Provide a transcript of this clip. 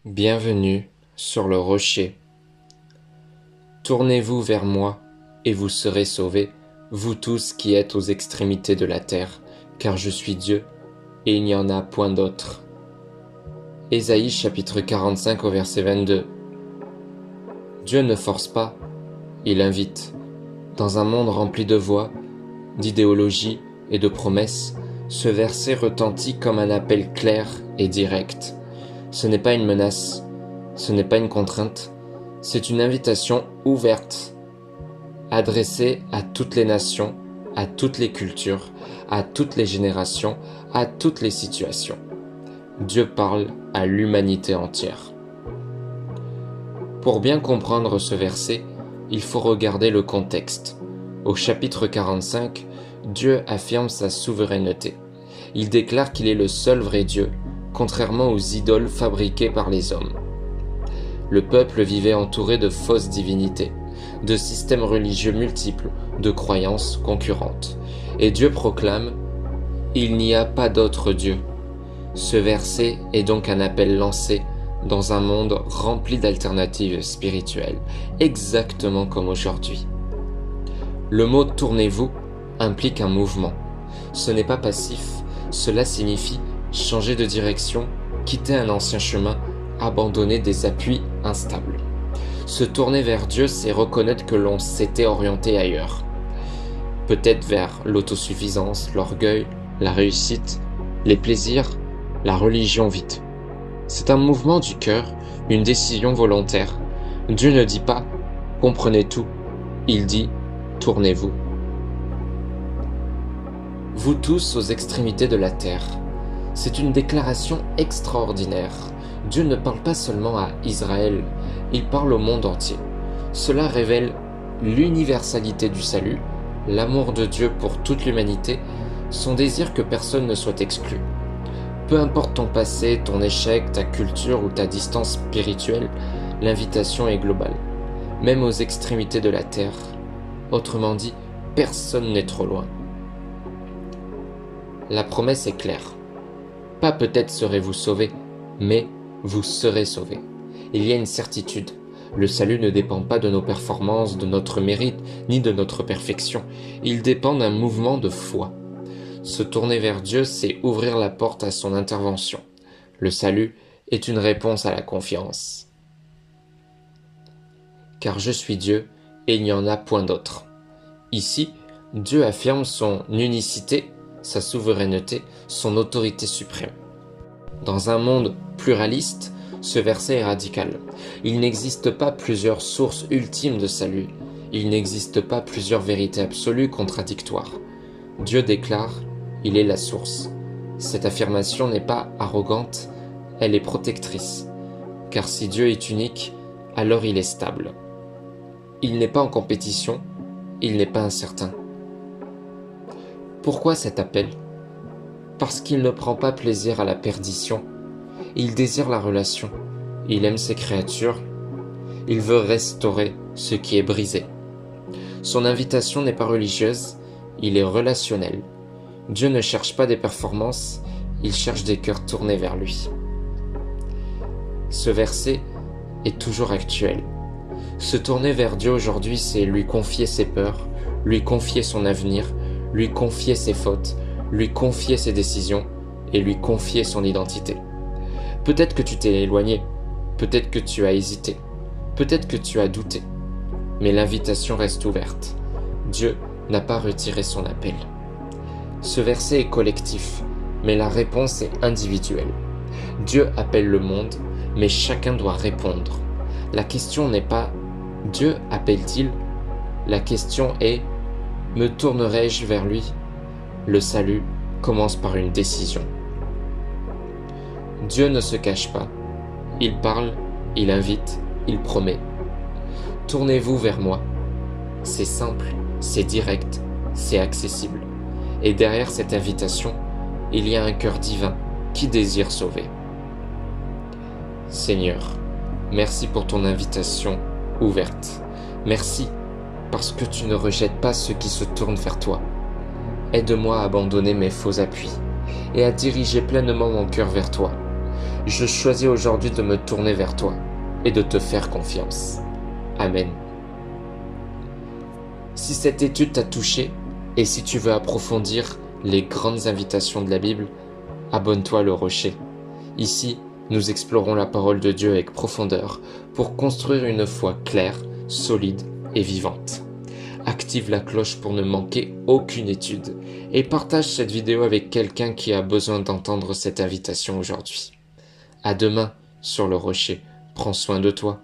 Bienvenue sur le rocher. Tournez-vous vers moi, et vous serez sauvés, vous tous qui êtes aux extrémités de la terre, car je suis Dieu, et il n'y en a point d'autre. Ésaïe chapitre 45 au verset 22. Dieu ne force pas, il invite. Dans un monde rempli de voix, d'idéologies et de promesses, ce verset retentit comme un appel clair et direct. Ce n'est pas une menace, ce n'est pas une contrainte, c'est une invitation ouverte, adressée à toutes les nations, à toutes les cultures, à toutes les générations, à toutes les situations. Dieu parle à l'humanité entière. Pour bien comprendre ce verset, il faut regarder le contexte. Au chapitre 45, Dieu affirme sa souveraineté. Il déclare qu'il est le seul vrai Dieu, contrairement aux idoles fabriquées par les hommes. Le peuple vivait entouré de fausses divinités, de systèmes religieux multiples, de croyances concurrentes. Et Dieu proclame « Il n'y a pas d'autre Dieu ». Ce verset est donc un appel lancé dans un monde rempli d'alternatives spirituelles, exactement comme aujourd'hui. Le mot « tournez-vous » implique un mouvement. Ce n'est pas passif, cela signifie changer de direction, quitter un ancien chemin, abandonner des appuis instables. Se tourner vers Dieu, c'est reconnaître que l'on s'était orienté ailleurs. Peut-être vers l'autosuffisance, l'orgueil, la réussite, les plaisirs, la religion vide. C'est un mouvement du cœur, une décision volontaire. Dieu ne dit pas « comprenez tout », il dit « tournez-vous ». Vous tous aux extrémités de la terre. C'est une déclaration extraordinaire. Dieu ne parle pas seulement à Israël, il parle au monde entier. Cela révèle l'universalité du salut, l'amour de Dieu pour toute l'humanité, son désir que personne ne soit exclu. Peu importe ton passé, ton échec, ta culture ou ta distance spirituelle, l'invitation est globale, même aux extrémités de la terre. Autrement dit, personne n'est trop loin. La promesse est claire. Pas peut-être serez-vous sauvés, mais vous serez sauvés. Il y a une certitude. Le salut ne dépend pas de nos performances, de notre mérite, ni de notre perfection. Il dépend d'un mouvement de foi. Se tourner vers Dieu, c'est ouvrir la porte à son intervention. Le salut est une réponse à la confiance. Car je suis Dieu, et il n'y en a point d'autre. Ici, Dieu affirme son unicité, sa souveraineté, son autorité suprême. Dans un monde pluraliste, ce verset est radical. Il n'existe pas plusieurs sources ultimes de salut. Il n'existe pas plusieurs vérités absolues contradictoires. Dieu déclare « Il est la source ». Cette affirmation n'est pas arrogante, elle est protectrice. Car si Dieu est unique, alors il est stable. Il n'est pas en compétition, il n'est pas incertain. Pourquoi cet appel ? Parce qu'il ne prend pas plaisir à la perdition. Il désire la relation. Il aime ses créatures. Il veut restaurer ce qui est brisé. Son invitation n'est pas religieuse, il est relationnel. Dieu ne cherche pas des performances, il cherche des cœurs tournés vers lui. Ce verset est toujours actuel. Se tourner vers Dieu aujourd'hui, c'est lui confier ses peurs, lui confier son avenir, lui confier ses fautes, lui confier ses décisions et lui confier son identité. Peut-être que tu t'es éloigné, peut-être que tu as hésité, peut-être que tu as douté, mais l'invitation reste ouverte. Dieu n'a pas retiré son appel. Ce verset est collectif, mais la réponse est individuelle. Dieu appelle le monde, mais chacun doit répondre. La question n'est pas « Dieu appelle-t-il ?» La question est « Me tournerai-je vers lui ?» Le salut commence par une décision. Dieu ne se cache pas. Il parle, il invite, il promet. Tournez-vous vers moi. C'est simple, c'est direct, c'est accessible. Et derrière cette invitation, il y a un cœur divin qui désire sauver. Seigneur, merci pour ton invitation ouverte. Merci parce que tu ne rejettes pas ceux qui se tournent vers toi. Aide-moi à abandonner mes faux appuis et à diriger pleinement mon cœur vers toi. Je choisis aujourd'hui de me tourner vers toi et de te faire confiance. Amen. Si cette étude t'a touché et si tu veux approfondir les grandes invitations de la Bible, abonne-toi à Le Rocher. Ici, nous explorons la parole de Dieu avec profondeur pour construire une foi claire, solide et vivante. Active la cloche pour ne manquer aucune étude et partage cette vidéo avec quelqu'un qui a besoin d'entendre cette invitation aujourd'hui. À demain sur Le Rocher. Prends soin de toi.